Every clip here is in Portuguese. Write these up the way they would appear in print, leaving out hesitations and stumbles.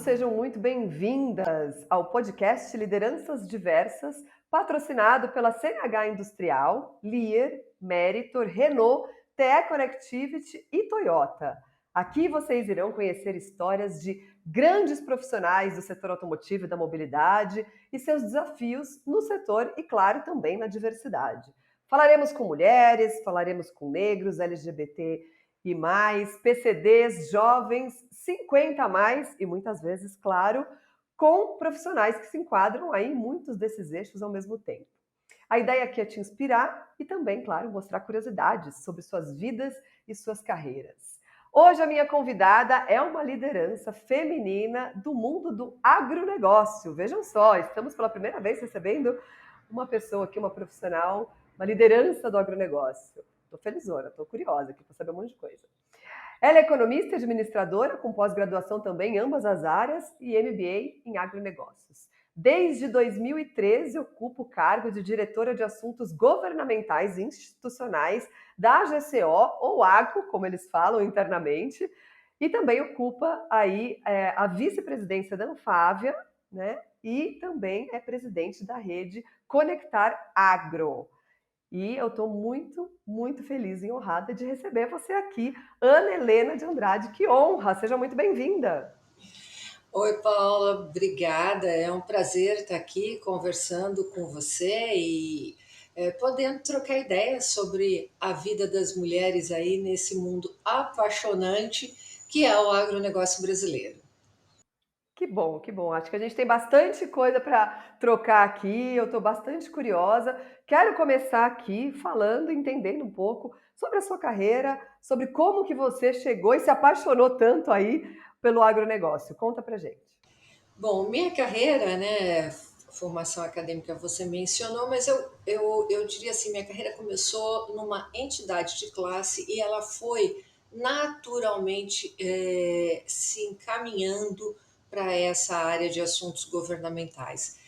sejam muito bem-vindas ao podcast Lideranças Diversas, patrocinado pela CNH Industrial, Lear, Meritor, Renault, TE Connectivity e Toyota. Aqui vocês irão conhecer histórias de grandes profissionais do setor automotivo e da mobilidade e seus desafios no setor e, claro, também na diversidade. Falaremos com mulheres, falaremos com negros, LGBT e mais, PCDs, jovens, 50 a mais e muitas vezes, claro, com profissionais que se enquadram aí em muitos desses eixos ao mesmo tempo. A ideia aqui é te inspirar e também, claro, mostrar curiosidades sobre suas vidas e suas carreiras. Hoje a minha convidada é uma liderança feminina do mundo do agronegócio. Vejam só, estamos pela primeira vez recebendo uma pessoa aqui, uma profissional, uma liderança do agronegócio. Estou felizona, estou curiosa aqui para saber um monte de coisa. Ela é economista e administradora, com pós-graduação também em ambas as áreas e MBA em agronegócios. Desde 2013, ocupa o cargo de diretora de assuntos governamentais e institucionais da AGCO, ou AGCO, como eles falam internamente, e também ocupa aí a vice-presidência da Anfávia, né? E também é presidente da rede Conectar Agro. E eu estou muito, muito feliz e honrada de receber você aqui, Ana Helena de Andrade. Que honra! Seja muito bem-vinda. Oi, Paula, obrigada. É um prazer estar aqui conversando com você e podendo trocar ideias sobre a vida das mulheres aí nesse mundo apaixonante que é o agronegócio brasileiro. Que bom, que bom. Acho que a gente tem bastante coisa para trocar aqui. Eu estou bastante curiosa. Quero começar aqui falando, entendendo um pouco sobre a sua carreira, sobre como que você chegou e se apaixonou tanto aí pelo agronegócio. Conta pra gente. Bom, minha carreira, né, formação acadêmica você mencionou, mas eu diria assim, minha carreira começou numa entidade de classe e ela foi naturalmente se encaminhando para essa área de assuntos governamentais.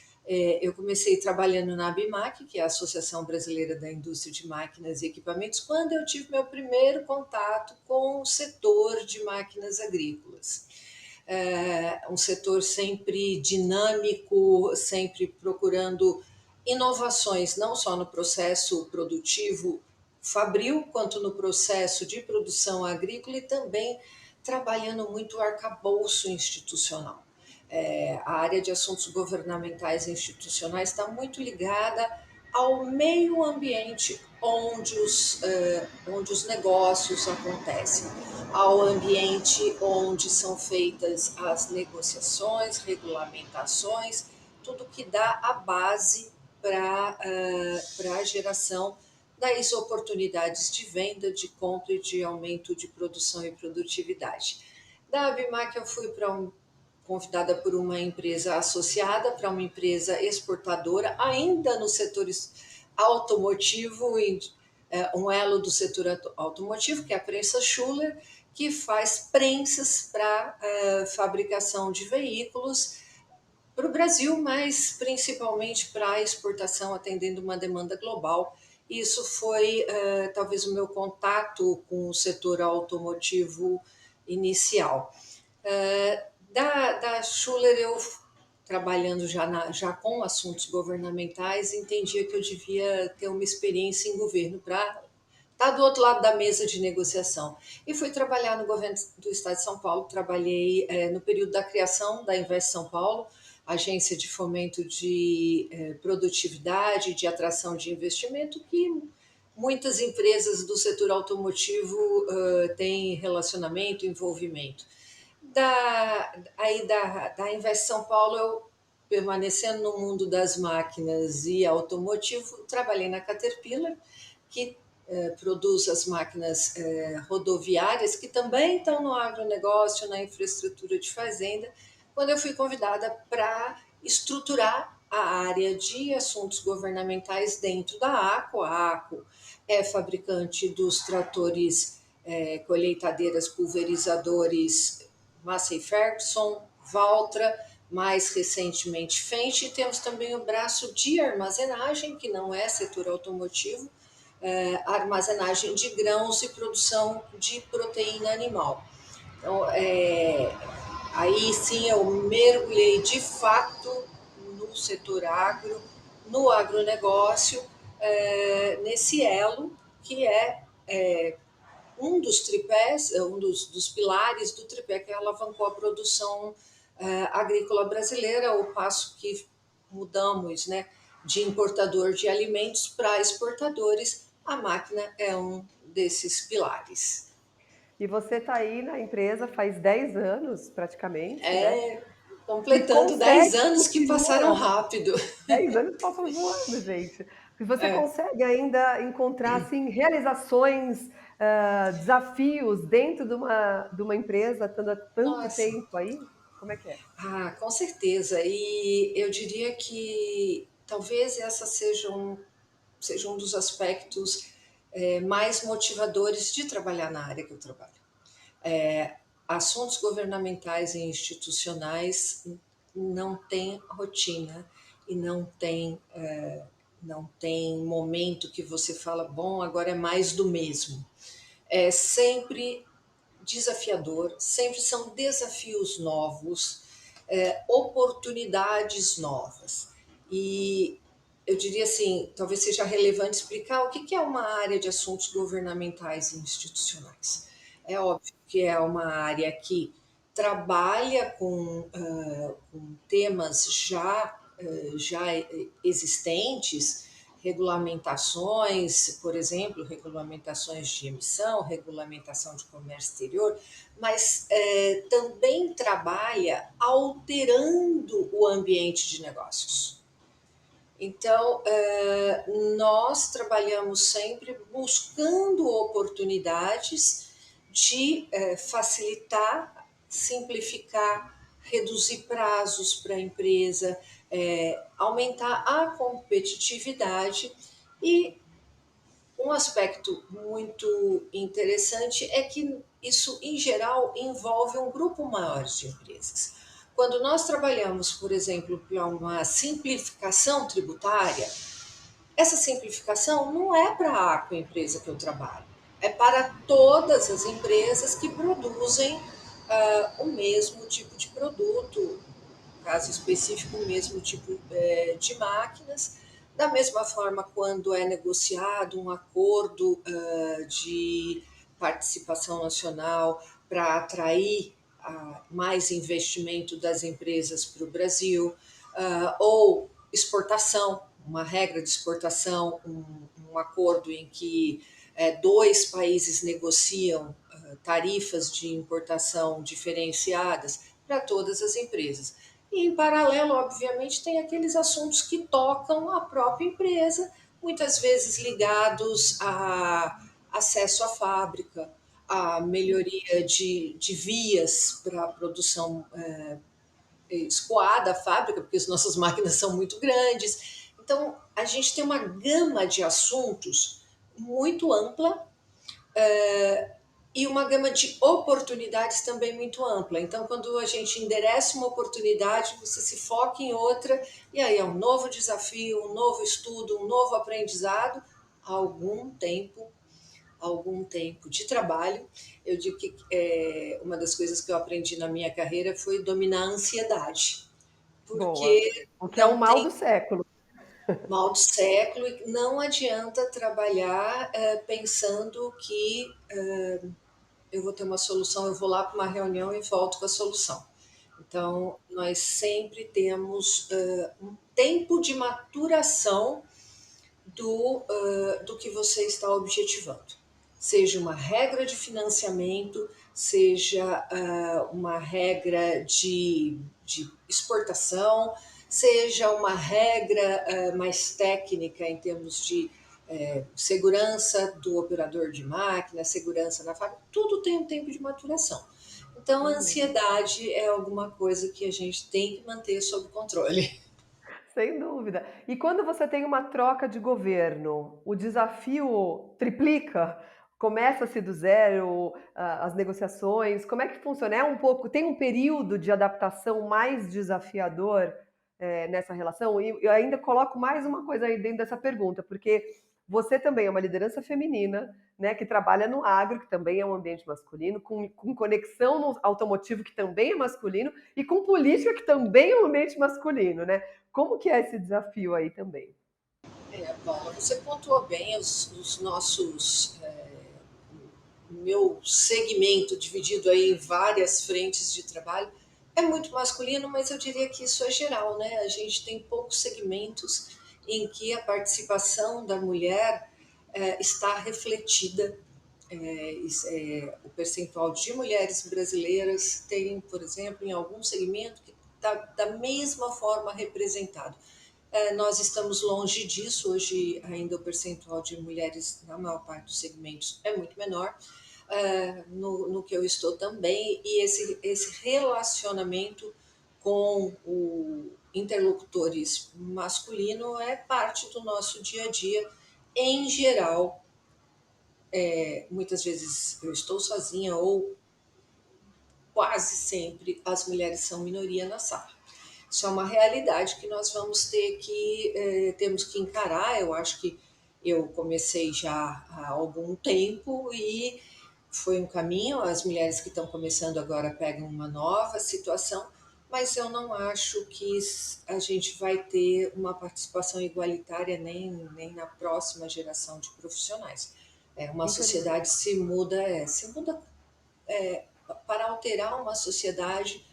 Eu comecei trabalhando na ABMAC, que é a Associação Brasileira da Indústria de Máquinas e Equipamentos, quando eu tive meu primeiro contato com o setor de máquinas agrícolas. Um setor sempre dinâmico, sempre procurando inovações, não só no processo produtivo fabril, quanto no processo de produção agrícola e também trabalhando muito o arcabouço institucional. A área de assuntos governamentais e institucionais está muito ligada ao meio ambiente onde os negócios acontecem, ao ambiente onde são feitas as negociações, regulamentações, tudo que dá a base para a geração das oportunidades de venda, de compra e de aumento de produção e produtividade. Da Abimac eu fui convidada por uma empresa associada para uma empresa exportadora, ainda no setor automotivo, um elo do setor automotivo, que é a prensa Schuller, que faz prensas para fabricação de veículos para o Brasil, mas principalmente para a exportação, atendendo uma demanda global. Isso foi talvez o meu contato com o setor automotivo inicial. Da Schuller, eu trabalhando já com assuntos governamentais, entendia que eu devia ter uma experiência em governo para estar do outro lado da mesa de negociação. E fui trabalhar no governo do Estado de São Paulo, trabalhei no período da criação da Invest São Paulo, agência de fomento de produtividade, de atração de investimento, que muitas empresas do setor automotivo têm relacionamento, envolvimento. Da Invest São Paulo, eu permanecendo no mundo das máquinas e automotivo, trabalhei na Caterpillar, que produz as máquinas rodoviárias, que também estão no agronegócio, na infraestrutura de fazenda, quando eu fui convidada para estruturar a área de assuntos governamentais dentro da ACO. A ACO é fabricante dos tratores, colheitadeiras, pulverizadores Massey Ferguson, Valtra, mais recentemente Fendt, e temos também o braço de armazenagem, que não é setor automotivo, armazenagem de grãos e produção de proteína animal. Então, Aí sim eu mergulhei de fato no setor agro, no agronegócio, nesse elo que é um dos tripés, dos pilares do tripé que alavancou a produção agrícola brasileira, ao passo que mudamos, né, de importador de alimentos para exportadores, a máquina é um desses pilares. E você está aí na empresa faz 10 anos, praticamente, né? É, E completando 10 consegue, anos que passaram continua, rápido. 10 anos passam voando, gente. E você consegue ainda encontrar, assim, realizações, desafios dentro de uma empresa, estando há tanto Nossa, tempo aí? Como é que é? com certeza. E eu diria que talvez essa seja um dos aspectos mais motivadores de trabalhar na área que eu trabalho. Assuntos governamentais e institucionais não tem rotina e não tem momento que você fala, bom, agora é mais do mesmo. É sempre desafiador, sempre são desafios novos, oportunidades novas. E eu diria assim, talvez seja relevante explicar o que é uma área de assuntos governamentais e institucionais. É óbvio que é uma área que trabalha com temas já existentes, regulamentações, por exemplo, regulamentações de emissão, regulamentação de comércio exterior, mas também trabalha alterando o ambiente de negócios. Então, nós trabalhamos sempre buscando oportunidades de facilitar, simplificar, reduzir prazos para a empresa, aumentar a competitividade. E um aspecto muito interessante é que isso, em geral, envolve um grupo maior de empresas. Quando nós trabalhamos, por exemplo, para uma simplificação tributária, essa simplificação não é para a agroempresa que eu trabalho, é para todas as empresas que produzem o mesmo tipo de produto, no caso específico, o mesmo tipo de máquinas. Da mesma forma, quando é negociado um acordo de participação nacional para atrair mais investimento das empresas para o Brasil, ou exportação, uma regra de exportação, um acordo em que dois países negociam tarifas de importação diferenciadas para todas as empresas. E, em paralelo, obviamente, tem aqueles assuntos que tocam a própria empresa, muitas vezes ligados a acesso à fábrica, a melhoria de vias para a produção escoada, à fábrica, porque as nossas máquinas são muito grandes. Então, a gente tem uma gama de assuntos muito ampla, e uma gama de oportunidades também muito ampla. Então, quando a gente endereça uma oportunidade, você se foca em outra, e aí é um novo desafio, um novo estudo, um novo aprendizado, algum tempo de trabalho. Eu digo que uma das coisas que eu aprendi na minha carreira foi dominar a ansiedade, Boa. porque O que é o não mal tem do século. mal do século e não adianta trabalhar pensando que eu vou ter uma solução, eu vou lá para uma reunião e volto com a solução. Então, nós sempre temos um tempo de maturação do que você está objetivando. Seja uma regra de financiamento, seja uma regra de exportação, seja uma regra mais técnica em termos de segurança do operador de máquina, segurança na fábrica, tudo tem um tempo de maturação. Então, a Uhum. ansiedade é alguma coisa que a gente tem que manter sob controle. Sem dúvida. E quando você tem uma troca de governo, o desafio triplica? Começa-se do zero, as negociações, como é que funciona? É um pouco, tem um período de adaptação mais desafiador, nessa relação? E eu ainda coloco mais uma coisa aí dentro dessa pergunta, porque Você também é uma liderança feminina, né, que trabalha no agro, que também é um ambiente masculino, com conexão no automotivo, que também é masculino, e com política, que também é um ambiente masculino, né? Como que é esse desafio aí também? Bom, você pontuou bem os nossos. O meu segmento, dividido aí em várias frentes de trabalho, é muito masculino, mas eu diria que isso é geral, né? A gente tem poucos segmentos em que a participação da mulher está refletida. O percentual de mulheres brasileiras tem, por exemplo, em algum segmento que está da mesma forma representado. Nós estamos longe disso, hoje ainda o percentual de mulheres na maior parte dos segmentos é muito menor, no que eu estou também, e esse relacionamento com o interlocutores masculino é parte do nosso dia a dia. Em geral, muitas vezes eu estou sozinha ou quase sempre as mulheres são minoria na sala. Isso é uma realidade que nós vamos ter que temos que encarar. Eu acho que eu comecei já há algum tempo e foi um caminho. As mulheres que estão começando agora pegam uma nova situação, mas eu não acho que a gente vai ter uma participação igualitária nem na próxima geração de profissionais. Uma sociedade Infelizmente. se muda para alterar uma sociedade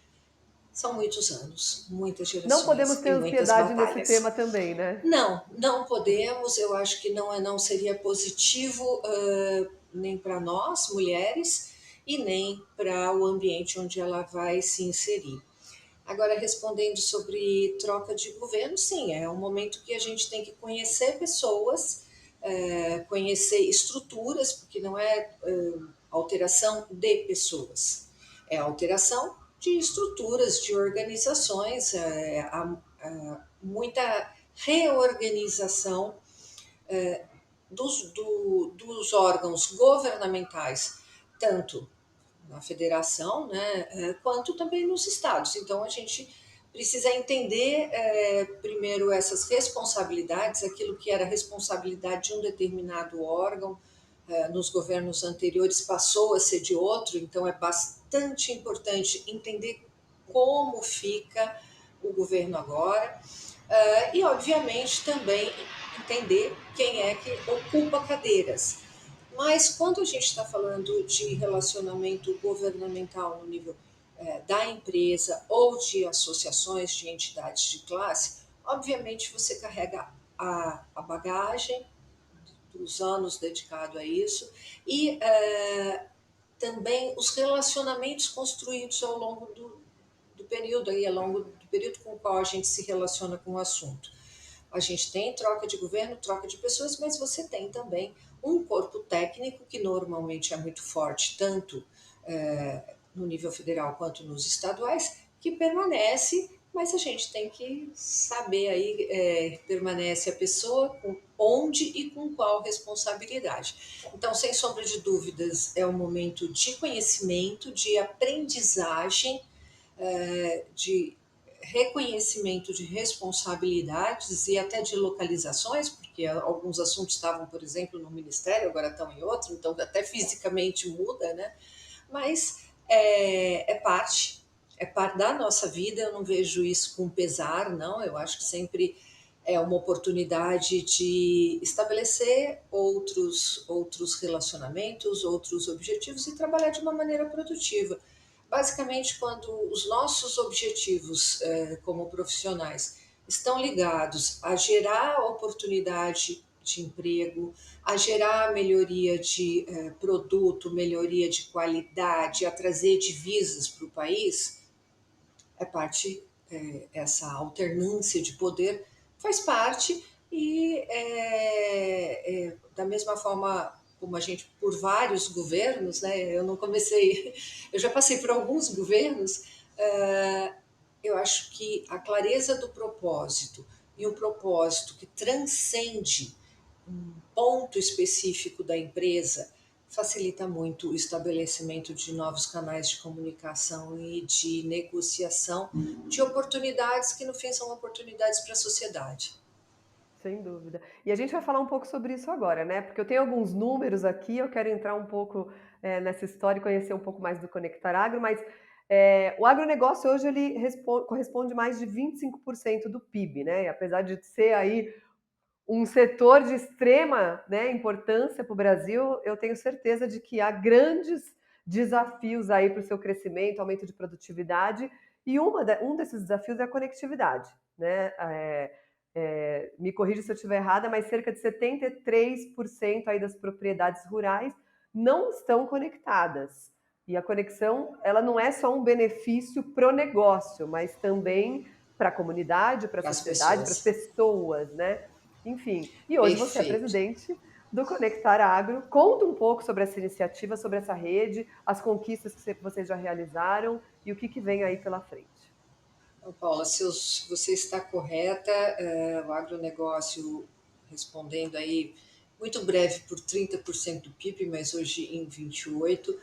são muitos anos, muitas Não podemos gerações ter e muitas ansiedade nesse tema batalhas. também, né? Não podemos. Eu acho que não seria positivo nem para nós, mulheres, e nem para o ambiente onde ela vai se inserir. Agora, respondendo sobre troca de governo, sim, é um momento que a gente tem que conhecer pessoas, conhecer estruturas, porque não é alteração de pessoas, é alteração de estruturas, de organizações, muita reorganização dos órgãos governamentais, tanto na federação, né, quanto também nos estados. Então, a gente precisa entender primeiro essas responsabilidades, aquilo que era responsabilidade de um determinado órgão nos governos anteriores passou a ser de outro, então é bastante importante entender como fica o governo agora e, obviamente, também entender quem é que ocupa cadeiras. Mas quando a gente está falando de relacionamento governamental no nível da empresa ou de associações de entidades de classe, obviamente você carrega a bagagem dos anos dedicado a isso e também os relacionamentos construídos ao longo do período aí, ao longo do período com o qual a gente se relaciona com o assunto. A gente tem troca de governo, troca de pessoas, mas você tem também um corpo técnico que normalmente é muito forte, tanto no nível federal quanto nos estaduais, que permanece, mas a gente tem que saber aí permanece a pessoa com onde e com qual responsabilidade. Então, sem sombra de dúvidas, é um momento de conhecimento, de aprendizagem, de reconhecimento de responsabilidades e até de localizações, porque alguns assuntos estavam, por exemplo, no ministério, agora estão em outro, então até fisicamente muda, né? Mas é parte da nossa vida. Eu não vejo isso com pesar, não. Eu acho que sempre é uma oportunidade de estabelecer outros relacionamentos, outros objetivos e trabalhar de uma maneira produtiva. Basicamente, quando os nossos objetivos como profissionais estão ligados a gerar oportunidade de emprego, a gerar melhoria de produto, melhoria de qualidade, a trazer divisas para o país, é parte, essa alternância de poder faz parte e da mesma forma como a gente, por vários governos, né, eu não comecei, eu já passei por alguns governos, eu acho que a clareza do propósito e um propósito que transcende um ponto específico da empresa facilita muito o estabelecimento de novos canais de comunicação e de negociação de oportunidades que, no fim, são oportunidades para a sociedade. Sem dúvida. E a gente vai falar um pouco sobre isso agora, né? Porque eu tenho alguns números aqui, eu quero entrar um pouco nessa história e conhecer um pouco mais do Conectar Agro, mas o agronegócio hoje ele corresponde mais de 25% do PIB, né? E apesar de ser aí um setor de extrema, né, importância para o Brasil, eu tenho certeza de que há grandes desafios aí para o seu crescimento, aumento de produtividade, e um desses desafios é a conectividade, né? Me corrija se eu estiver errada, mas cerca de 73% aí das propriedades rurais não estão conectadas. E a conexão, ela não é só um benefício pro negócio, mas também para a comunidade, para a para as sociedade, para as pessoas. pessoas, né? Enfim, e hoje você é Perfeito. presidente do Conectar Agro. Conta um pouco sobre essa iniciativa, sobre essa rede, as conquistas que vocês já realizaram e o que vem aí pela frente. Paula, se você está correta, o agronegócio, respondendo aí, muito breve por 30% do PIB, mas hoje em 28%,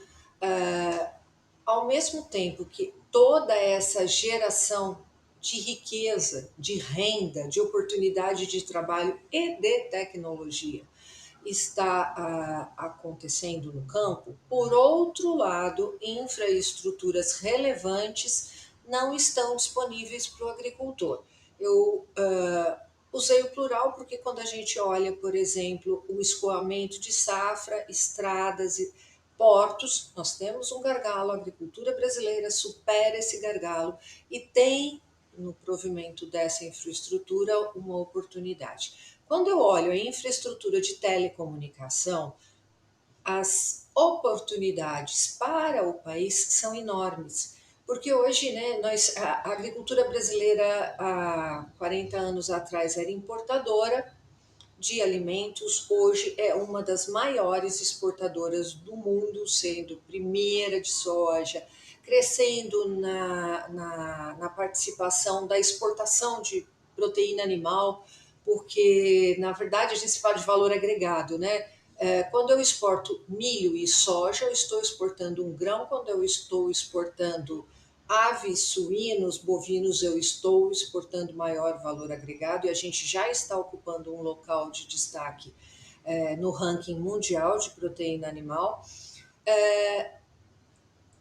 ao mesmo tempo que toda essa geração de riqueza, de renda, de oportunidade de trabalho e de tecnologia está acontecendo no campo, por outro lado, infraestruturas relevantes não estão disponíveis para o agricultor. Eu usei o plural porque quando a gente olha, por exemplo, o escoamento de safra, estradas e portos, nós temos um gargalo, a agricultura brasileira supera esse gargalo e tem no provimento dessa infraestrutura uma oportunidade. Quando eu olho a infraestrutura de telecomunicação, as oportunidades para o país são enormes. Porque hoje, né, a agricultura brasileira, há 40 anos atrás, era importadora de alimentos, hoje é uma das maiores exportadoras do mundo, sendo primeira de soja, crescendo na participação da exportação de proteína animal, porque, na verdade, a gente fala de valor agregado, né? Quando eu exporto milho e soja, eu estou exportando um grão, quando eu estou exportando aves, suínos, bovinos, eu estou exportando maior valor agregado e a gente já está ocupando um local de destaque no ranking mundial de proteína animal.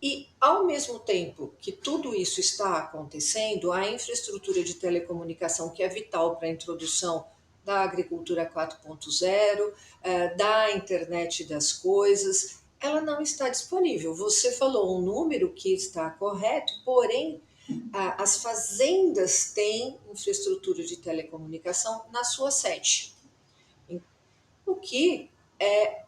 E, ao mesmo tempo que tudo isso está acontecendo, a infraestrutura de telecomunicação, que é vital para a introdução da agricultura 4.0, da internet das coisas, ela não está disponível. Você falou um número que está correto, porém, as fazendas têm infraestrutura de telecomunicação na sua sede, o que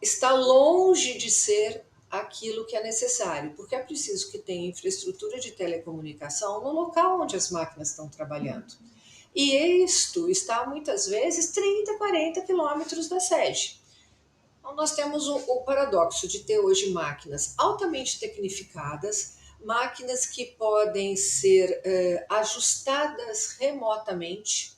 está longe de ser aquilo que é necessário, porque é preciso que tenha infraestrutura de telecomunicação no local onde as máquinas estão trabalhando. E isto está muitas vezes 30, 40 quilômetros da sede. Então, nós temos o paradoxo de ter hoje máquinas altamente tecnificadas, máquinas que podem ser ajustadas remotamente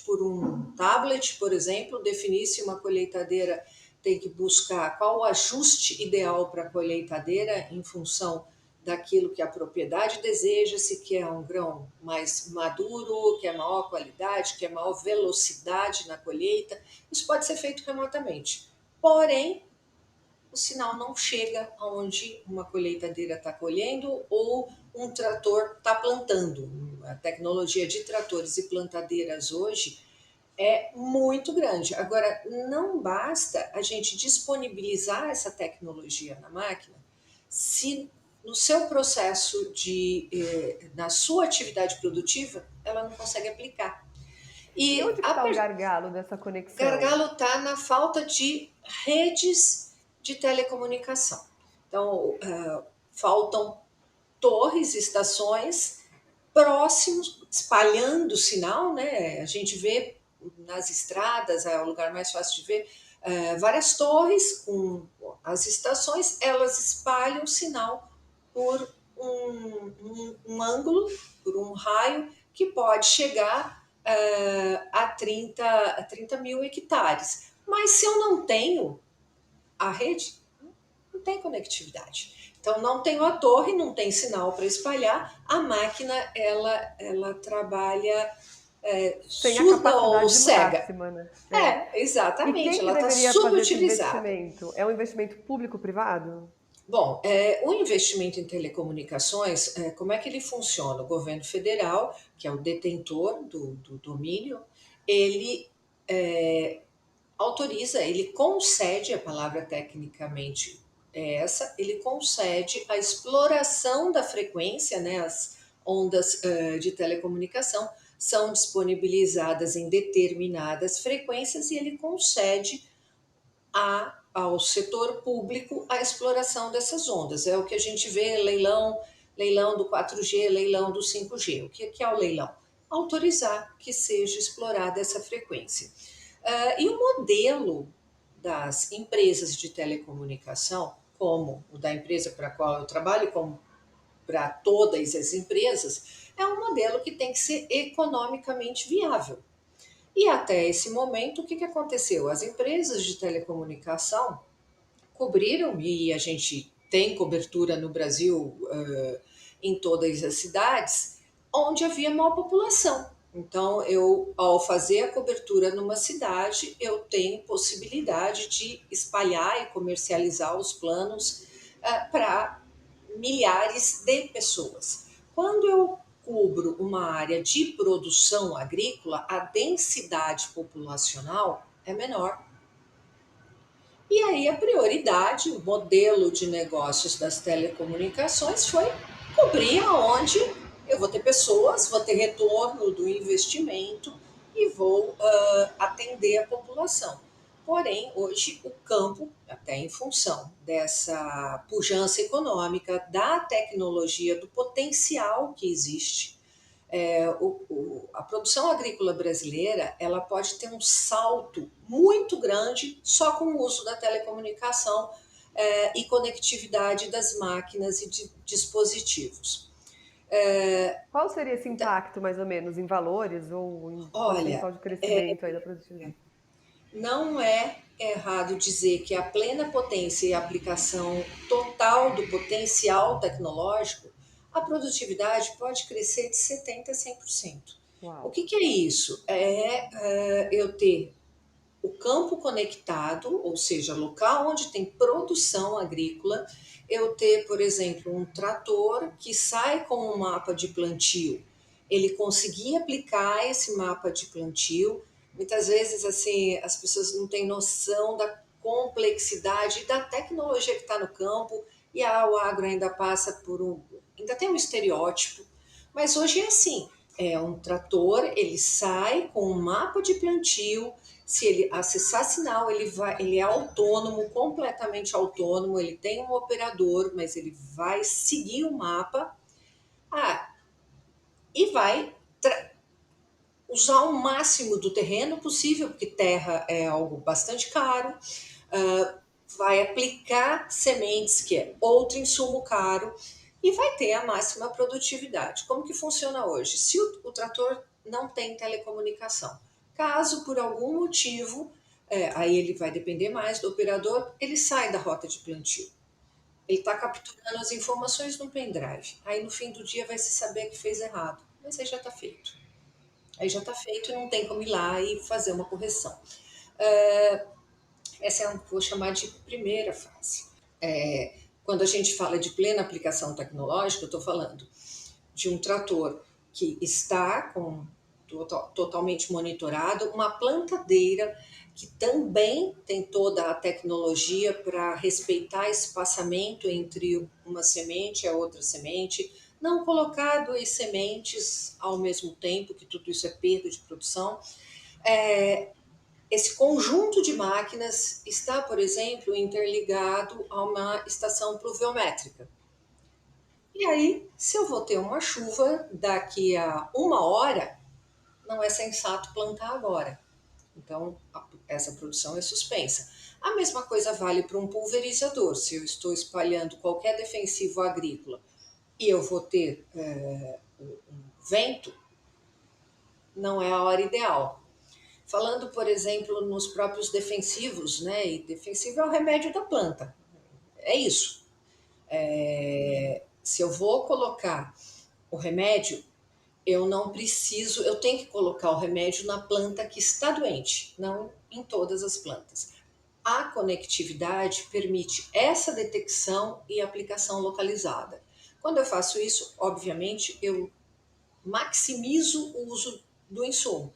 por um tablet, por exemplo, definir se uma colheitadeira tem que buscar qual o ajuste ideal para a colheitadeira em função daquilo que a propriedade deseja, se quer um grão mais maduro, que é maior qualidade, que é maior velocidade na colheita. Isso pode ser feito remotamente. Porém, o sinal não chega aonde uma colheitadeira está colhendo ou um trator está plantando. A tecnologia de tratores e plantadeiras hoje é muito grande. Agora, não basta a gente disponibilizar essa tecnologia na máquina se no seu processo na sua atividade produtiva, ela não consegue aplicar. E E onde que está o gargalo dessa conexão? gargalo está na falta de redes de telecomunicação. Então, faltam torres, estações próximos, espalhando o sinal, né? A gente vê nas estradas, é o lugar mais fácil de ver, várias torres com as estações, elas espalham o sinal por um ângulo, por um raio, que pode chegar a 30 mil hectares. Mas se eu não tenho a rede, não tem conectividade. Então não tenho a torre, não tem sinal para espalhar, a máquina ela trabalha Sem a surda ou capacidade cega. máxima, né? É. É, E exatamente, quem que ela está deveria fazer esse subutilizada. investimento? É um investimento público-privado? Bom, o investimento em telecomunicações, como é que ele funciona? O governo federal, que é o detentor do domínio, ele é, autoriza, ele concede, a palavra tecnicamente é essa, ele concede a exploração da frequência, né, as ondas de telecomunicação são disponibilizadas em determinadas frequências e ele concede ao setor público a exploração dessas ondas. É o que a gente vê, leilão do 4G, leilão do 5G. O que é o leilão? Autorizar que seja explorada essa frequência. E o modelo das empresas de telecomunicação, como o da empresa para a qual eu trabalho, como para todas as empresas, é um modelo que tem que ser economicamente viável. E até esse momento, o que aconteceu? As empresas de telecomunicação cobriram, e a gente tem cobertura no Brasil em todas as cidades, onde havia maior população. Então, ao fazer a cobertura numa cidade, eu tenho possibilidade de espalhar e comercializar os planos para milhares de pessoas. Quando eu cubro uma área de produção agrícola, a densidade populacional é menor. E aí a prioridade, o modelo de negócios das telecomunicações foi cobrir aonde eu vou ter pessoas, vou ter retorno do investimento e vou atender a população. Porém, hoje o campo, até em função dessa pujança econômica, da tecnologia, do potencial que existe, a produção agrícola brasileira ela pode ter um salto muito grande só com o uso da telecomunicação e conectividade das máquinas e de dispositivos. Qual seria esse impacto, mais ou menos, em valores ou em Olha, percentual de crescimento aí da produtividade? não é errado dizer que a plena potência e a aplicação total do potencial tecnológico, a produtividade pode crescer de 70% a 100%. O Uau! que é isso? Eu ter o campo conectado, ou seja, local onde tem produção agrícola, eu ter, por exemplo, um trator que sai com um mapa de plantio, ele conseguir aplicar esse mapa de plantio. Muitas vezes, assim, as pessoas não têm noção da complexidade da tecnologia que está no campo e o agro ainda passa por ainda tem um estereótipo, mas hoje é assim, é um trator, ele sai com um mapa de plantio, se ele acessar sinal, ele é autônomo, completamente autônomo, ele tem um operador, mas ele vai seguir o mapa ah, e vai usar o máximo do terreno possível, porque terra é algo bastante caro, vai aplicar sementes, que é outro insumo caro, e vai ter a máxima produtividade. Como que funciona hoje? Se o trator não tem telecomunicação, caso por algum motivo, aí ele vai depender mais do operador, ele sai da rota de plantio. Ele está capturando as informações no pendrive. Aí no fim do dia vai se saber que fez errado. Mas aí já está feito. Aí já está feito e não tem como ir lá e fazer uma correção. Essa vou chamar de primeira fase. Quando a gente fala de plena aplicação tecnológica, eu estou falando de um trator que está totalmente monitorado, uma plantadeira que também tem toda a tecnologia para respeitar espaçamento entre uma semente e a outra semente, não colocar duas sementes ao mesmo tempo, que tudo isso é perda de produção. Esse conjunto de máquinas está, por exemplo, interligado a uma estação pluviométrica. E aí, se eu vou ter uma chuva daqui a uma hora, não é sensato plantar agora. Então, essa produção é suspensa. A mesma coisa vale para um pulverizador. Se eu estou espalhando qualquer defensivo agrícola e eu vou ter um vento, não é a hora ideal. Falando, por exemplo, nos próprios defensivos, né? E defensivo é o remédio da planta. É isso. Se eu vou colocar o remédio, eu não preciso, eu tenho que colocar o remédio na planta que está doente, não em todas as plantas. A conectividade permite essa detecção e aplicação localizada. Quando eu faço isso, obviamente, eu maximizo o uso do insumo.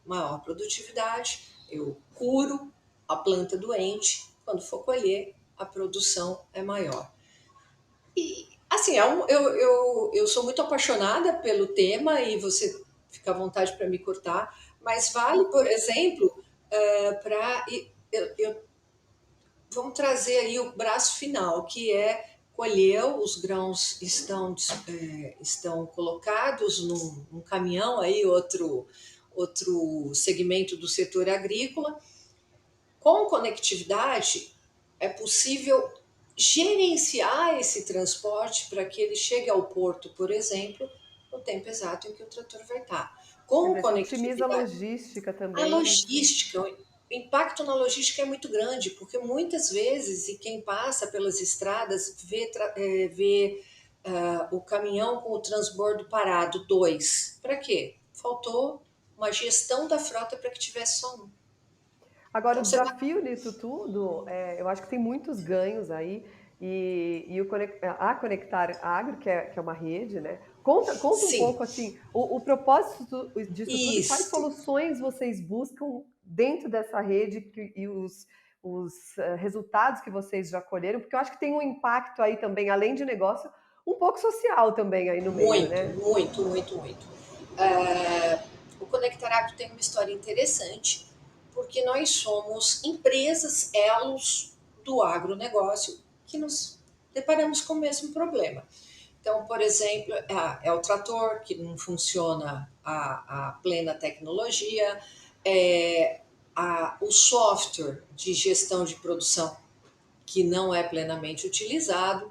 Maior produtividade, eu curo a planta doente, quando for colher, a produção é maior. E, assim, eu sou muito apaixonada pelo tema e você fica à vontade para me cortar, mas vale, por exemplo, para. Vamos trazer aí o braço final, que é colheu, os grãos estão colocados num caminhão, aí outro segmento do setor agrícola. Com conectividade, é possível gerenciar esse transporte para que ele chegue ao porto, por exemplo, no tempo exato em que o trator vai estar. Quer Com dizer, você otimiza a conectividade, logística a também. logística, o impacto na logística é muito grande, porque muitas vezes, e quem passa pelas estradas vê o caminhão com o transbordo parado, dois. Para quê? Faltou uma gestão da frota para que tivesse só um. Agora, o Então, você desafio nisso tudo, eu acho que tem muitos ganhos aí, e a Conectar Agro, que é uma rede, né? Conta um sim, pouco assim, o propósito disso tudo e quais isso. soluções vocês buscam dentro dessa rede e resultados que vocês já colheram, porque eu acho que tem um impacto aí também, além de negócio, um pouco social também aí no meio, Muito, né? muito, muito, muito. O Conectar Agro tem uma história interessante, porque nós somos empresas, elos do agronegócio, que nos deparamos com o mesmo problema. Então, por exemplo, é o trator que não funciona a plena tecnologia, o software de gestão de produção que não é plenamente utilizado,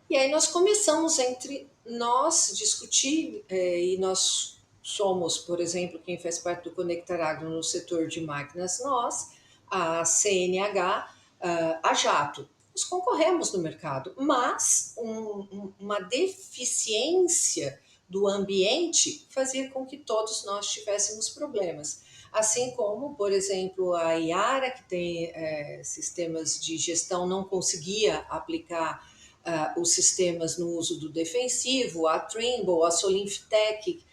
e aí nós começamos entre nós discutir, e nós somos, por exemplo, quem faz parte do Conectar Agro no setor de máquinas, nós, a CNH, a Jato. Nós concorremos no mercado, mas uma deficiência do ambiente fazia com que todos nós tivéssemos problemas. Assim como, por exemplo, a Iara, que tem sistemas de gestão, não conseguia aplicar os sistemas no uso do defensivo, a Trimble, a Solinftec,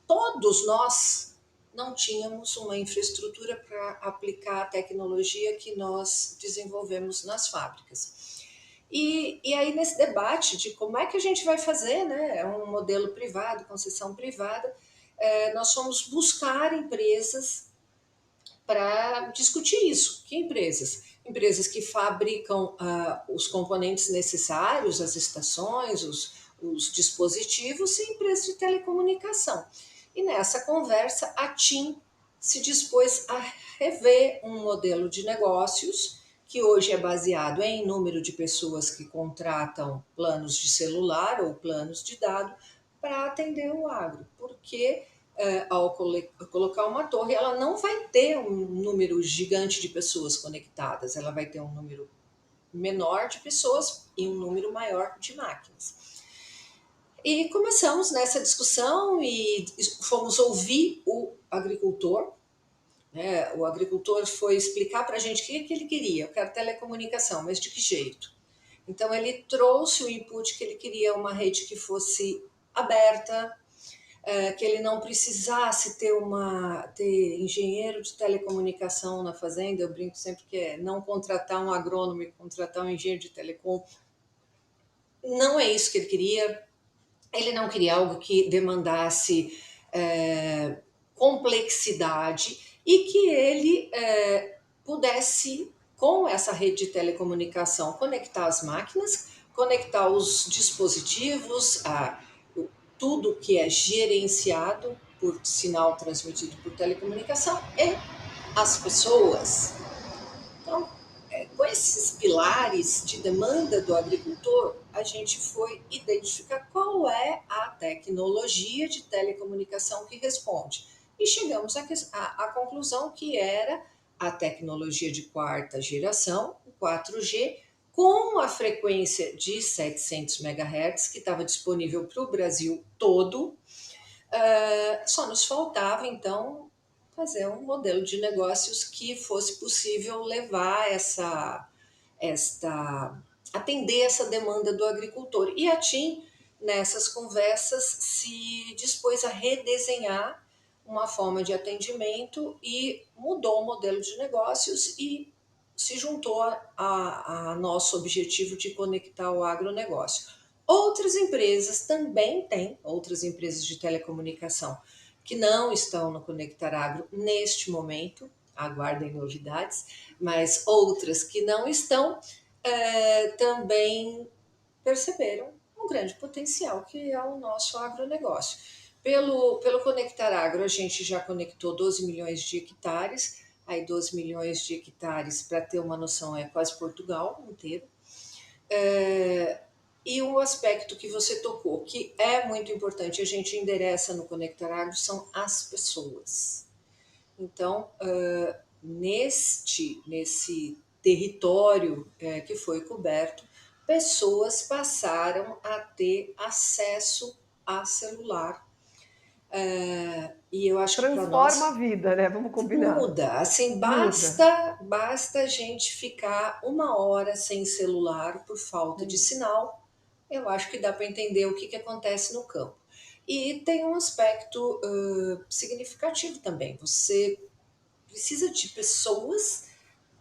todos nós não tínhamos uma infraestrutura para aplicar a tecnologia que nós desenvolvemos nas fábricas. E aí, nesse debate de como é que a gente vai fazer, né? É um modelo privado, concessão privada, nós fomos buscar empresas para discutir isso. Que empresas? Empresas que fabricam os componentes necessários, as estações, os dispositivos e empresas de telecomunicação. E nessa conversa, a TIM se dispôs a rever um modelo de negócios que hoje é baseado em número de pessoas que contratam planos de celular ou planos de dado para atender o agro, porque ao colocar uma torre, ela não vai ter um número gigante de pessoas conectadas, ela vai ter um número menor de pessoas e um número maior de máquinas. E começamos nessa discussão e fomos ouvir o agricultor. Né? O agricultor foi explicar para a gente o que ele queria. Eu quero telecomunicação, mas de que jeito? Então ele trouxe o input que ele queria uma rede que fosse aberta, que ele não precisasse ter engenheiro de telecomunicação na fazenda. Eu brinco sempre que é não contratar um agrônomo e contratar um engenheiro de telecom. Não é isso que ele queria. Ele não queria algo que demandasse complexidade e que ele pudesse, com essa rede de telecomunicação, conectar as máquinas, conectar os dispositivos, tudo que é gerenciado por sinal transmitido por telecomunicação e as pessoas. Então, com esses pilares de demanda do agricultor, a gente foi identificar qual é a tecnologia de telecomunicação que responde. E chegamos à conclusão que era a tecnologia de quarta geração, o 4G, com a frequência de 700 MHz, que estava disponível para o Brasil todo, Só nos faltava, então, fazer um modelo de negócios que fosse possível levar esta atender essa demanda do agricultor. E a TIM, nessas conversas, se dispôs a redesenhar uma forma de atendimento e mudou o modelo de negócios e se juntou a nosso objetivo de conectar o agronegócio. Outras empresas também têm, outras empresas de telecomunicação, que não estão no Conectar Agro neste momento, aguardem novidades, mas outras que não estão também perceberam um grande potencial que é o nosso agronegócio. Pelo Conectar Agro, a gente já conectou 12 milhões de hectares, aí 12 milhões de hectares, para ter uma noção, é quase Portugal inteiro. E o aspecto que você tocou, que é muito importante, a gente endereça no Conectar Agro, são as pessoas. Então, nesse território que foi coberto, pessoas passaram a ter acesso a celular. E eu acho que para Transforma a nós vida, né? Vamos combinar. muda. Assim, Muda. basta a gente ficar uma hora sem celular por falta de sinal. Eu acho que dá para entender o que acontece no campo. E tem um aspecto significativo também. Você precisa de pessoas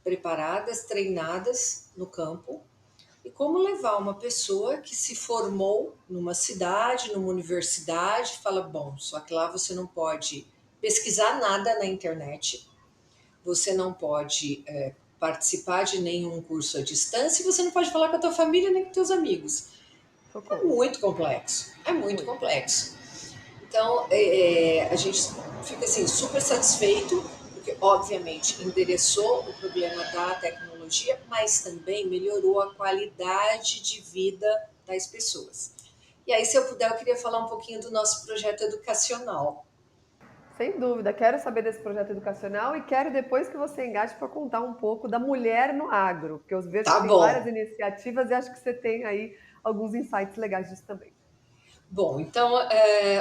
preparadas, treinadas no campo. E como levar uma pessoa que se formou numa cidade, numa universidade, fala, bom, só que lá você não pode pesquisar nada na internet, você não pode participar de nenhum curso à distância e você não pode falar com a tua família nem com teus amigos. É Socorro. muito complexo, é muito Muito. complexo. Então, a gente fica assim, super satisfeito, porque, obviamente, endereçou o problema da tecnologia, mas também melhorou a qualidade de vida das pessoas. E aí, se eu puder, eu queria falar um pouquinho do nosso projeto educacional. Sem dúvida, quero saber desse projeto educacional e quero depois que você engaje para contar um pouco da mulher no agro, porque eu vejo Tá que tem várias bom. iniciativas e acho que você tem aí alguns insights legais disso também. Bom, então,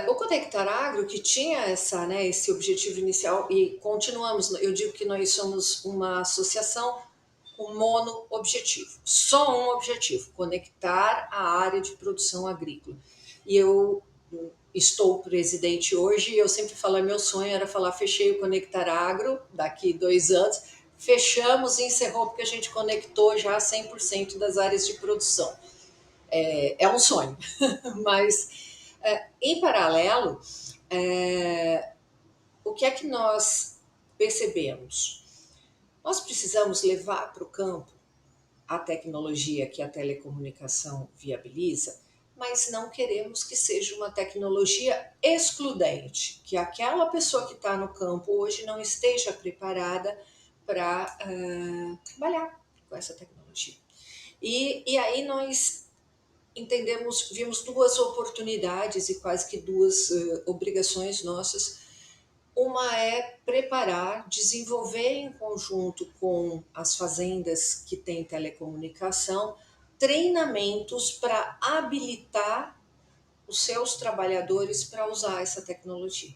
o Conectar Agro, que tinha esse objetivo inicial, e continuamos, eu digo que nós somos uma associação com mono-objetivo, só um objetivo, conectar a área de produção agrícola. E eu estou presidente hoje, e eu sempre falo, meu sonho era falar, fechei o Conectar Agro, daqui 2 anos, fechamos e encerrou, porque a gente conectou já 100% das áreas de produção. É um sonho, mas em paralelo, o que é que nós percebemos? Nós precisamos levar para o campo a tecnologia que a telecomunicação viabiliza, mas não queremos que seja uma tecnologia excludente, que aquela pessoa que está no campo hoje não esteja preparada para trabalhar com essa tecnologia. E aí nós vimos duas oportunidades e quase que duas obrigações nossas. Uma é preparar, desenvolver em conjunto com as fazendas que têm telecomunicação, treinamentos para habilitar os seus trabalhadores para usar essa tecnologia.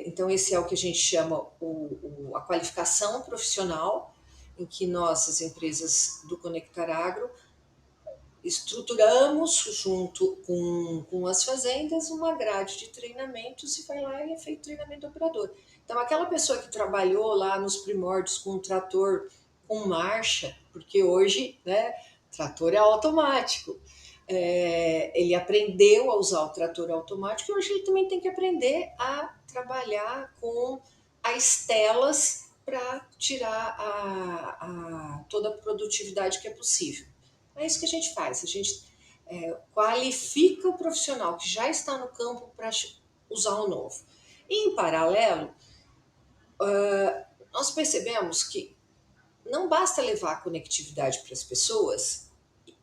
Então, esse é o que a gente chama a qualificação profissional, em que nossas empresas do Conectar Agro estruturamos junto com as fazendas uma grade de treinamentos e vai lá e é feito treinamento do operador. Então, aquela pessoa que trabalhou lá nos primórdios com um trator com marcha, porque hoje, né, trator é automático, ele aprendeu a usar o trator automático e hoje ele também tem que aprender a trabalhar com as telas para tirar toda a produtividade que é possível. É isso que a gente faz, a gente qualifica o profissional que já está no campo para usar o novo. E, em paralelo, nós percebemos que não basta levar a conectividade para as pessoas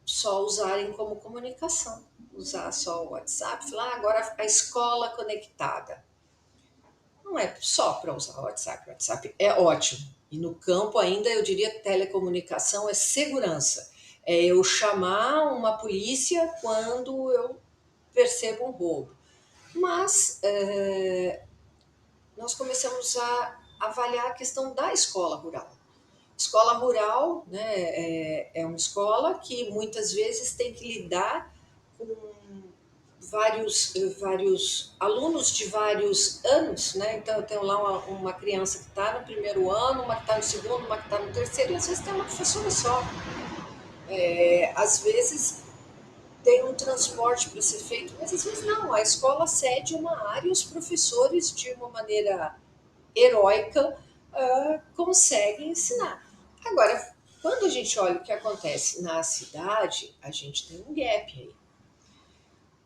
só usarem como comunicação, usar só o WhatsApp, falar agora a escola conectada. Não é só para usar o WhatsApp. O WhatsApp é ótimo. E no campo ainda eu diria que telecomunicação é segurança. É eu chamar uma polícia quando eu percebo um roubo. Mas nós começamos a avaliar a questão da escola rural. Escola rural, né, é uma escola que muitas vezes tem que lidar com vários alunos de vários anos, né? Então eu tenho lá uma criança que está no primeiro ano, uma que está no segundo, uma que está no terceiro, e às vezes tem uma professora só. Às vezes tem um transporte para ser feito, mas às vezes não. A escola cede uma área e os professores, de uma maneira heróica, conseguem ensinar. Agora, quando a gente olha o que acontece na cidade, a gente tem um gap aí.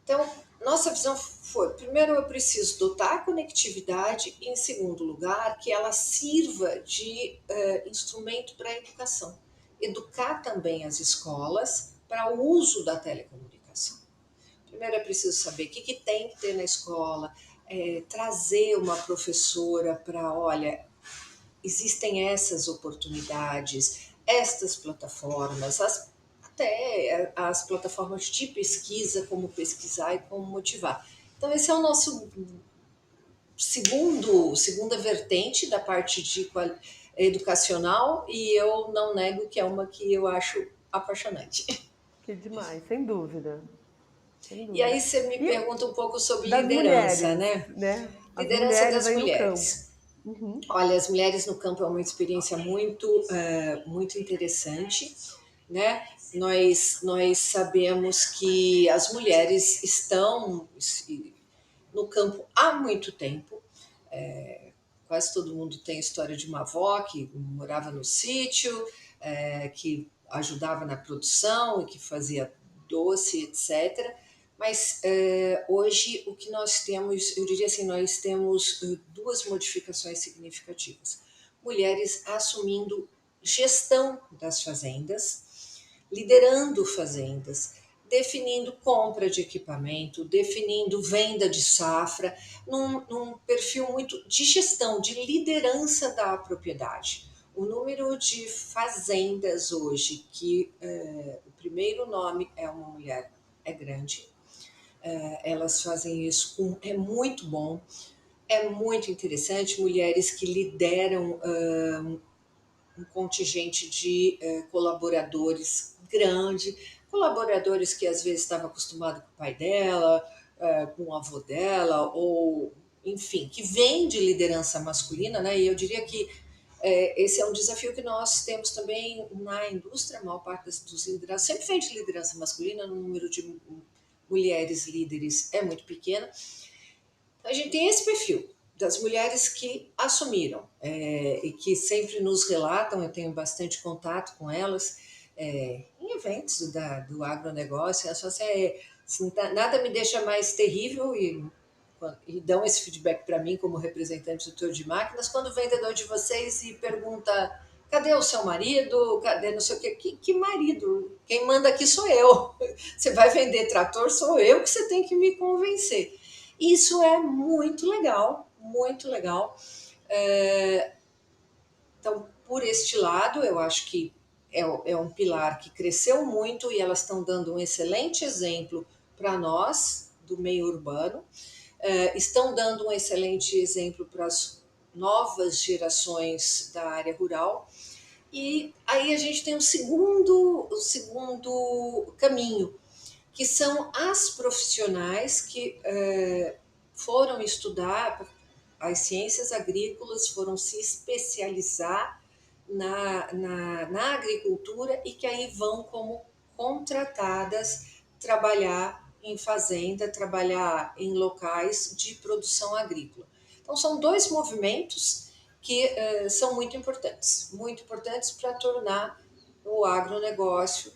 Então, nossa visão foi: primeiro, eu preciso dotar a conectividade, e, em segundo lugar, que ela sirva de instrumento para a educação. Educar também as escolas para o uso da telecomunicação. Primeiro, é preciso saber o que tem que ter na escola, trazer uma professora para, olha, existem essas oportunidades, estas plataformas, até as plataformas de pesquisa, como pesquisar e como motivar. Então, esse é o nosso segunda vertente da parte de educacional, e eu não nego que é uma que eu acho apaixonante. Que demais, sem dúvida, sem E dúvida. aí você me E pergunta um pouco sobre das liderança, mulheres, né? né? As Liderança mulheres das aí no campo. mulheres. Uhum. Olha, as mulheres no campo é uma experiência muito interessante, né? Nós sabemos que as mulheres estão no campo há muito tempo. Quase todo mundo tem a história de uma avó que morava no sítio, que ajudava na produção e que fazia doce, etc. Mas hoje o que nós temos, eu diria assim, nós temos duas modificações significativas. Mulheres assumindo gestão das fazendas, liderando fazendas, definindo compra de equipamento, definindo venda de safra, num perfil muito de gestão, de liderança da propriedade. O número de fazendas hoje que o primeiro nome é uma mulher é grande. Elas fazem isso é muito bom, é muito interessante. Mulheres que lideram um contingente de colaboradores grande, colaboradores que às vezes estavam acostumados com o pai dela, com o avô dela, ou enfim, que vem de liderança masculina, né? E eu diria que esse é um desafio que nós temos também na indústria. A maior parte dos lideranças sempre vem de liderança masculina, no número de mulheres líderes é muito pequeno. A gente tem esse perfil das mulheres que assumiram e que sempre nos relatam, eu tenho bastante contato com elas em eventos do agronegócio, elas falam assim, nada me deixa mais terrível e dão esse feedback para mim como representante do setor de máquinas, quando o vendedor de vocês e pergunta: cadê o seu marido? Cadê não sei o quê? Que marido? Quem manda aqui sou eu. Você vai vender trator, sou eu que você tem que me convencer. Isso é muito legal, muito legal. Então, por este lado, eu acho que é um pilar que cresceu muito e elas estão dando um excelente exemplo para nós do meio urbano. Estão dando um excelente exemplo para as novas gerações da área rural. E aí a gente tem o segundo caminho, que são as profissionais que foram estudar as ciências agrícolas, foram se especializar na agricultura e que aí vão como contratadas trabalhar em fazenda, trabalhar em locais de produção agrícola. Então, são dois movimentos que são muito importantes para tornar o agronegócio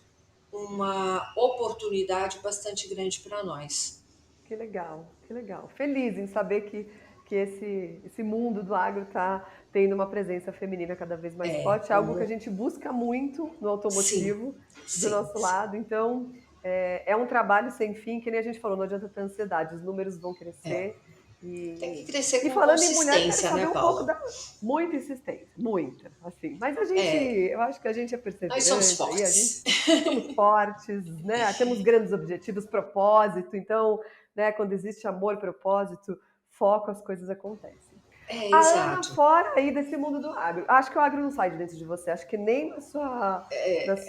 uma oportunidade bastante grande para nós. Que legal, que legal. Feliz em saber que esse mundo do agro está tendo uma presença feminina cada vez mais forte, algo que a gente busca muito no Sim, automotivo do sim, nosso lado. Então, é um trabalho sem fim, que nem a gente falou, não adianta ter ansiedade, os números vão é, crescer Tem que E, crescer e com falando em mulher, quero consistência, saber né, um pouco Paula? da muita insistência, muita, assim. Mas a gente, É, eu acho que a gente é nós somos perseverante, aí a gente fortes. somos fortes, né? Temos grandes objetivos, propósito. Então, né, quando existe amor, propósito, foco, as coisas acontecem. É, A Ana, exato. fora aí desse mundo do agro, acho que o agro não sai de dentro de você, acho que nem na sua,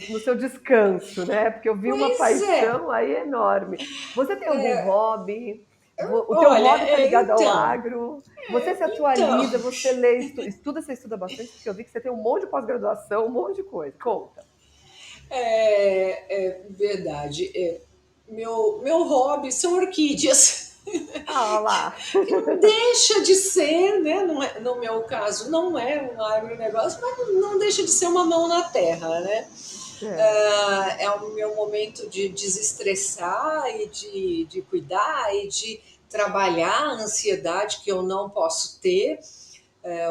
no seu descanso, né? Porque eu vi uma Pois é. paixão aí enorme. Você tem algum hobby? O teu Olha, hobby está ligado ao então, agro? Você se então, atualiza, você lê, estuda, você estuda bastante, porque eu vi que você tem um monte de pós-graduação, um monte de coisa. Conta. é verdade. Meu hobby são orquídeas. Ah, lá. Que não deixa de ser, né? Não é, no meu caso, não é um agronegócio, mas não deixa de ser uma mão na terra, né? É. É o meu momento de desestressar e de cuidar e de trabalhar a ansiedade que eu não posso ter.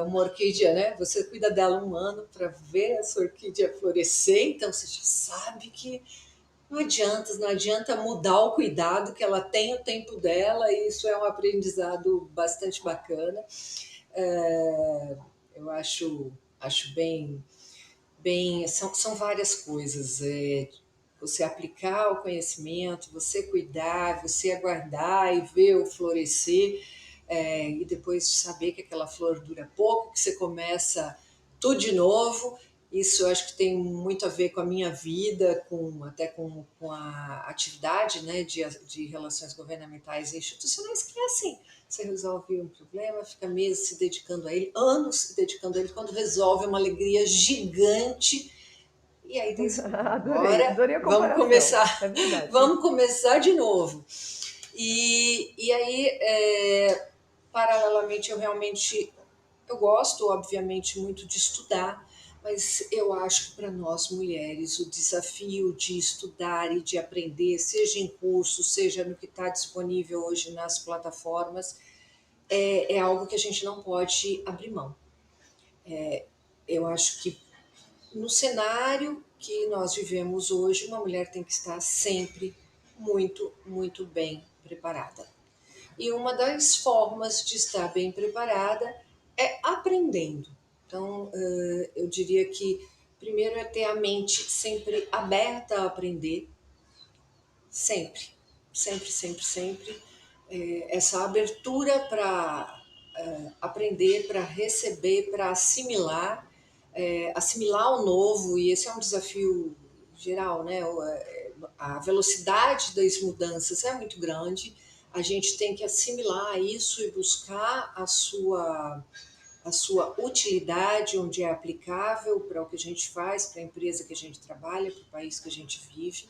Uma orquídea, né? Você cuida dela um ano para ver essa orquídea florescer, então você já sabe que não adianta mudar o cuidado, que ela tem o tempo dela, e isso é um aprendizado bastante bacana. Eu acho são várias coisas. Você aplicar o conhecimento, você cuidar, você aguardar e ver o florescer, e depois saber que aquela flor dura pouco, que você começa tudo de novo. Isso eu acho que tem muito a ver com a minha vida, até com a atividade, né, de relações governamentais e institucionais, que é assim, você resolve um problema, fica meses se dedicando a ele, anos se dedicando a ele, quando resolve é uma alegria gigante. E aí daí você fala, Adorei, agora adorei a comparação. É verdade. vamos começar de novo. E aí, paralelamente, eu gosto, obviamente, muito de estudar, mas eu acho que para nós mulheres o desafio de estudar e de aprender, seja em curso, seja no que está disponível hoje nas plataformas, é algo que a gente não pode abrir mão. Eu acho que no cenário que nós vivemos hoje, uma mulher tem que estar sempre muito, muito bem preparada. E uma das formas de estar bem preparada é aprendendo. Então, eu diria que primeiro é ter a mente sempre aberta a aprender, sempre, sempre, sempre, sempre. Essa abertura para aprender, para receber, para assimilar, assimilar o novo, e esse é um desafio geral, né? A velocidade das mudanças é muito grande, a gente tem que assimilar isso e buscar a sua utilidade, onde é aplicável para o que a gente faz, para a empresa que a gente trabalha, para o país que a gente vive.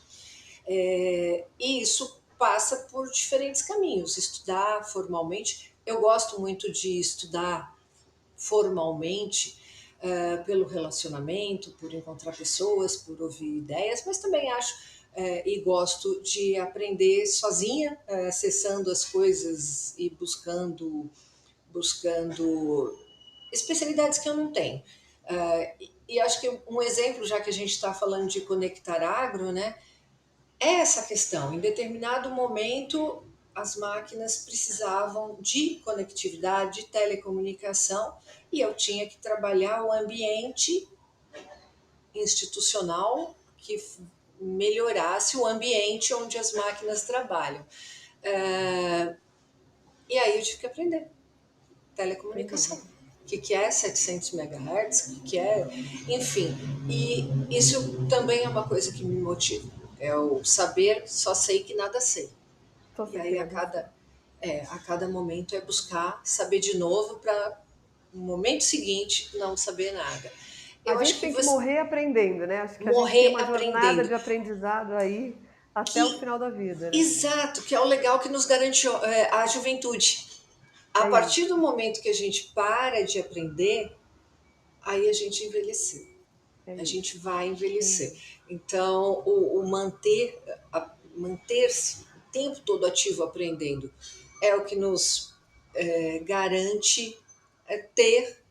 E isso passa por diferentes caminhos. Estudar formalmente, eu gosto muito de estudar formalmente, pelo relacionamento, por encontrar pessoas, por ouvir ideias, mas também acho e gosto de aprender sozinha, acessando as coisas e buscando especialidades que eu não tenho. E acho que um exemplo, já que a gente está falando de conectar agro, né, é essa questão. Em determinado momento, as máquinas precisavam de conectividade, de telecomunicação, e eu tinha que trabalhar o ambiente institucional que melhorasse o ambiente onde as máquinas trabalham. E aí eu tive que aprender Sem telecomunicação. dúvida. O que é 700 megahertz, o que é, enfim. E isso também é uma coisa que me motiva. É o saber, só sei que nada sei. Só E sei que aí nada sei. a cada momento é buscar saber de novo para no momento seguinte não saber nada. A Eu acho gente que tem que você morrer aprendendo, né? Acho que a gente tem morrer uma jornada aprendendo, de aprendizado aí até o que final da vida, né? exato, que é o legal que nos garante a juventude. A É partir isso, do momento que a gente para de aprender, aí a gente envelheceu. é A isso. gente vai Sem envelhecer. dúvida. Então, manter-se o tempo todo ativo aprendendo é o que nos garante ter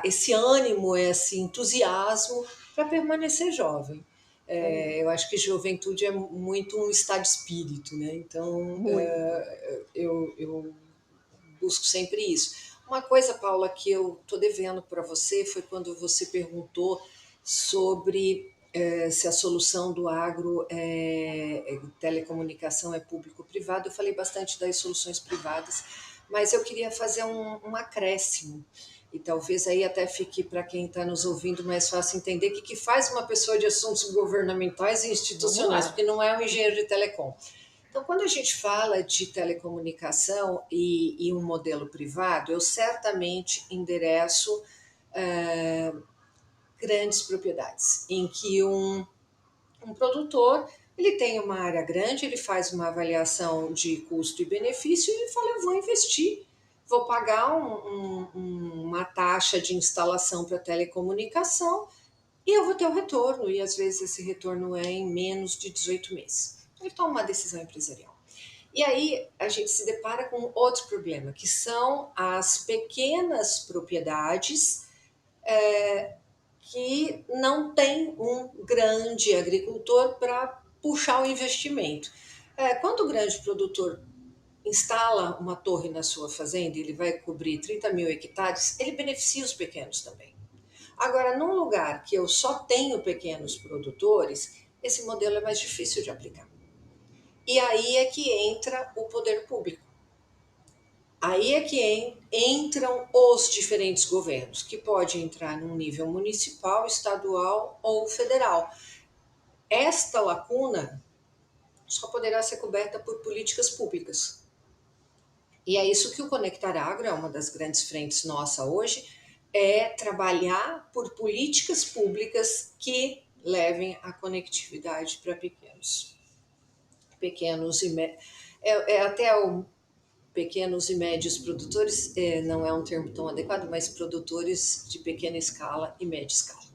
esse ânimo, esse entusiasmo para permanecer jovem. É isso. Eu acho que juventude é muito um estado de espírito, né? Então, Muito. eu busco sempre isso. Uma coisa, Paula, que eu estou devendo para você foi quando você perguntou sobre se a solução do agro telecomunicação é público-privado. Eu falei bastante das soluções privadas, mas eu queria fazer um acréscimo. E talvez aí até fique para quem está nos ouvindo mais fácil entender o que faz uma pessoa de assuntos governamentais e Vamos institucionais, porque lá. não é um engenheiro de telecom. Então, quando a gente fala de telecomunicação e um modelo privado, eu certamente endereço eh, grandes propriedades, em que um produtor ele tem uma área grande, ele faz uma avaliação de custo e benefício e ele fala, eu vou investir, vou pagar uma taxa de instalação para telecomunicação e eu vou ter um retorno, e às vezes esse retorno é em menos de 18 meses. Ele toma uma decisão empresarial. E aí a gente se depara com outro problema, que são as pequenas propriedades que não tem um grande agricultor para puxar o investimento. Quando o grande produtor instala uma torre na sua fazenda e ele vai cobrir 30 mil hectares, ele beneficia os pequenos também. Agora, num lugar que eu só tenho pequenos produtores, esse modelo é mais difícil de aplicar. E aí é que entra o poder público. Aí é que entram os diferentes governos, que pode entrar num nível municipal, estadual ou federal. Esta lacuna só poderá ser coberta por políticas públicas. E é isso que o Conectar Agro é uma das grandes frentes nossa hoje, é trabalhar por políticas públicas que levem a conectividade para pequenos e até o pequenos e médios produtores, não é um termo tão adequado, mas produtores de pequena escala e média escala,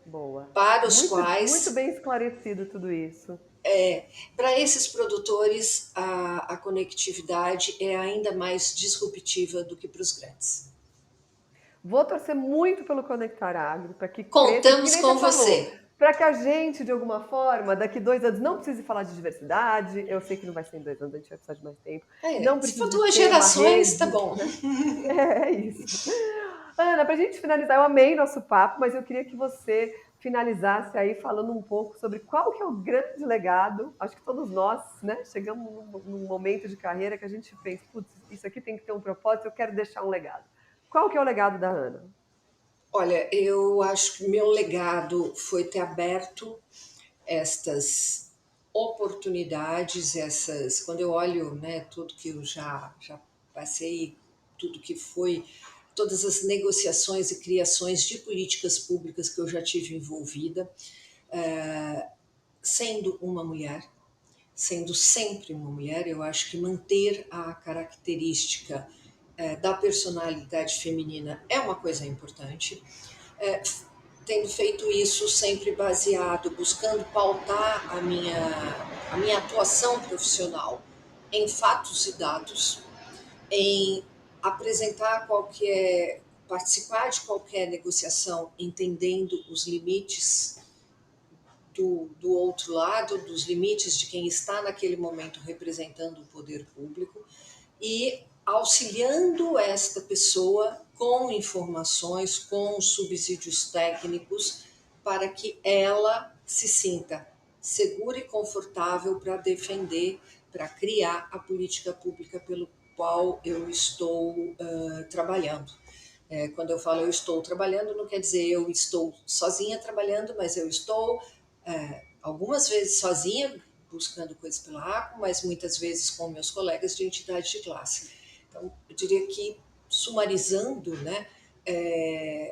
Boa. para os Muito, muito quais, bem esclarecido tudo isso. para esses produtores, a conectividade é ainda mais disruptiva do que para os grandes. Vou torcer muito pelo Conectar Agro, para que cresça, e que Contamos nem você com falou, você. para que a gente, de alguma forma, daqui 2 anos, não precise falar de diversidade. Eu sei que não vai ser em 2 anos, a gente vai precisar de mais tempo. Não Se for precise 2 ter uma gerações, tá rede, bom. né? É isso. Ana, para a gente finalizar, eu amei nosso papo, mas eu queria que você finalizasse aí falando um pouco sobre qual que é o grande legado. Acho que todos nós, né, chegamos num momento de carreira que a gente pensa, putz, isso aqui tem que ter um propósito, eu quero deixar um legado. Qual que é o legado da Ana? Olha, eu acho que meu legado foi ter aberto estas oportunidades, essas, quando eu olho, né, tudo que eu já passei, tudo que foi, todas as negociações e criações de políticas públicas que eu já tive envolvida, sendo uma mulher, sendo sempre uma mulher, eu acho que manter a característica da personalidade feminina é uma coisa importante. É, Tendo feito isso sempre baseado, buscando pautar a minha atuação profissional em fatos e dados, em apresentar participar de qualquer negociação, entendendo os limites do outro lado, dos limites de quem está naquele momento representando o poder público e auxiliando esta pessoa com informações, com subsídios técnicos, para que ela se sinta segura e confortável para defender, para criar a política pública pelo qual eu estou trabalhando. Quando eu falo eu estou trabalhando, não quer dizer eu estou sozinha trabalhando, mas eu estou algumas vezes sozinha, buscando coisas pela ACO, mas muitas vezes com meus colegas de entidade de classe. Então, eu diria que, sumarizando, né,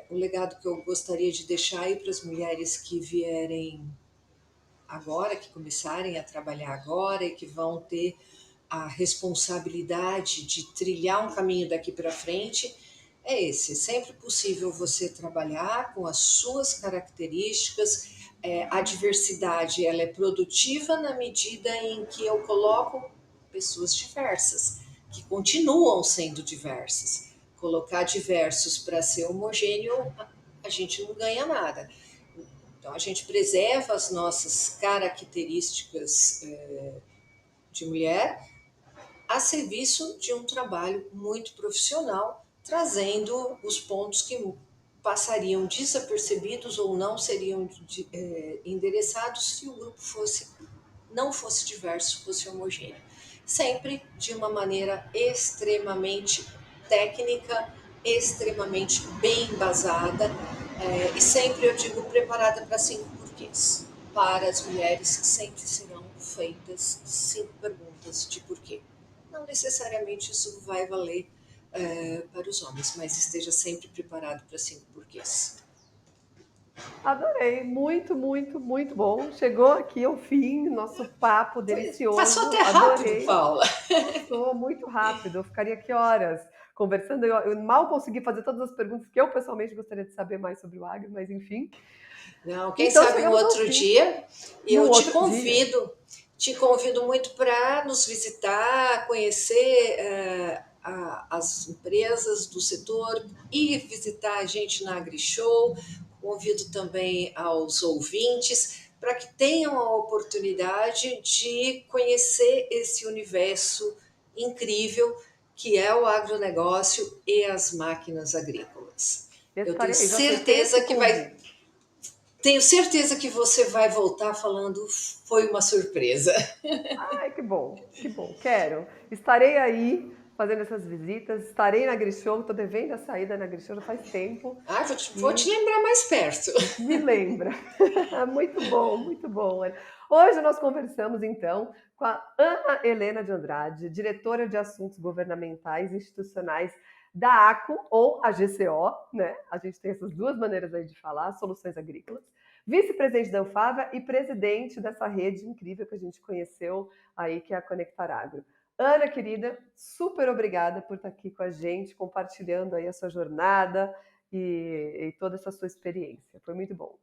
o legado que eu gostaria de deixar aí para as mulheres que vierem agora, que começarem a trabalhar agora e que vão ter a responsabilidade de trilhar um caminho daqui para frente, é esse. É sempre possível você trabalhar com as suas características. A diversidade ela é produtiva na medida em que eu coloco pessoas diversas, que continuam sendo diversas. Colocar diversos para ser homogêneo, a gente não ganha nada. Então, a gente preserva as nossas características de mulher a serviço de um trabalho muito profissional, trazendo os pontos que passariam desapercebidos ou não seriam endereçados se o grupo não fosse diverso, fosse homogêneo. Sempre de uma maneira extremamente técnica, extremamente bem embasada, e sempre, eu digo, preparada para 5 porquês. Para as mulheres sempre serão feitas 5 perguntas de porquê. Não necessariamente isso vai valer para os homens, mas esteja sempre preparado para 5 porquês. Adorei, muito, muito, muito bom. Chegou aqui ao fim, nosso papo Passou delicioso. até rápido, Adorei. Paula. Passou muito rápido. Eu ficaria aqui horas conversando. Eu mal consegui fazer todas as perguntas que eu pessoalmente gostaria de saber mais sobre o agro, mas enfim. Não, quem Então sabe um chegamos ao outro fim. dia. Num Eu outro dia. te convido muito para nos visitar, conhecer as empresas do setor e visitar a gente na AgriShow. Convido também aos ouvintes para que tenham a oportunidade de conhecer esse universo incrível que é o agronegócio e as máquinas agrícolas. Eu tenho Estarei, já aceitei esse certeza que vai convite. Tenho certeza que você vai voltar falando foi uma surpresa. Ai, que bom, que bom. Quero. Estarei aí fazendo essas visitas, estarei na AgriShow, estou devendo a saída na AgriShow já faz tempo. Ah, vou te E lembrar mais perto. me lembra. Muito bom, muito bom. Hoje nós conversamos, então, com a Ana Helena de Andrade, diretora de Assuntos Governamentais e Institucionais da ACO, ou a GCO, né? A gente tem essas duas maneiras aí de falar, Soluções Agrícolas, vice-presidente da Anfavea e presidente dessa rede incrível que a gente conheceu aí, que é a Conectar Agro. Ana, querida, super obrigada por estar aqui com a gente, compartilhando aí a sua jornada, e toda essa sua experiência. Foi muito bom.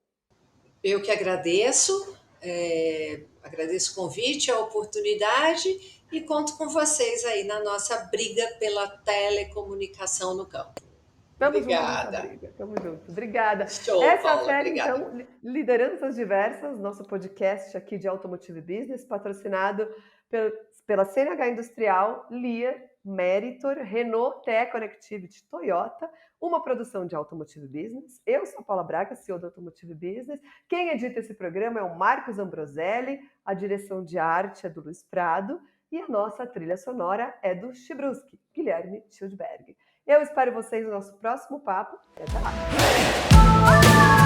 Eu que agradeço, agradeço o convite, a oportunidade e conto com vocês aí na nossa briga pela telecomunicação no campo. Tamo junto nessa Obrigada. briga, tamo junto. Obrigada. Show, Essa é a Paula. série, Obrigada. então, Lideranças Diversas, nosso podcast aqui de Automotive Business, patrocinado pela CNH Industrial, Lear, Meritor, Renault, TE Connectivity, Toyota, uma produção de Automotive Business. Eu sou a Paula Braga, CEO do Automotive Business. Quem edita esse programa é o Marcos Ambroselli, a direção de arte é do Luiz Prado e a nossa trilha sonora é do Chibruski, Guilherme Schildberg. Eu espero vocês no nosso próximo papo. Até lá!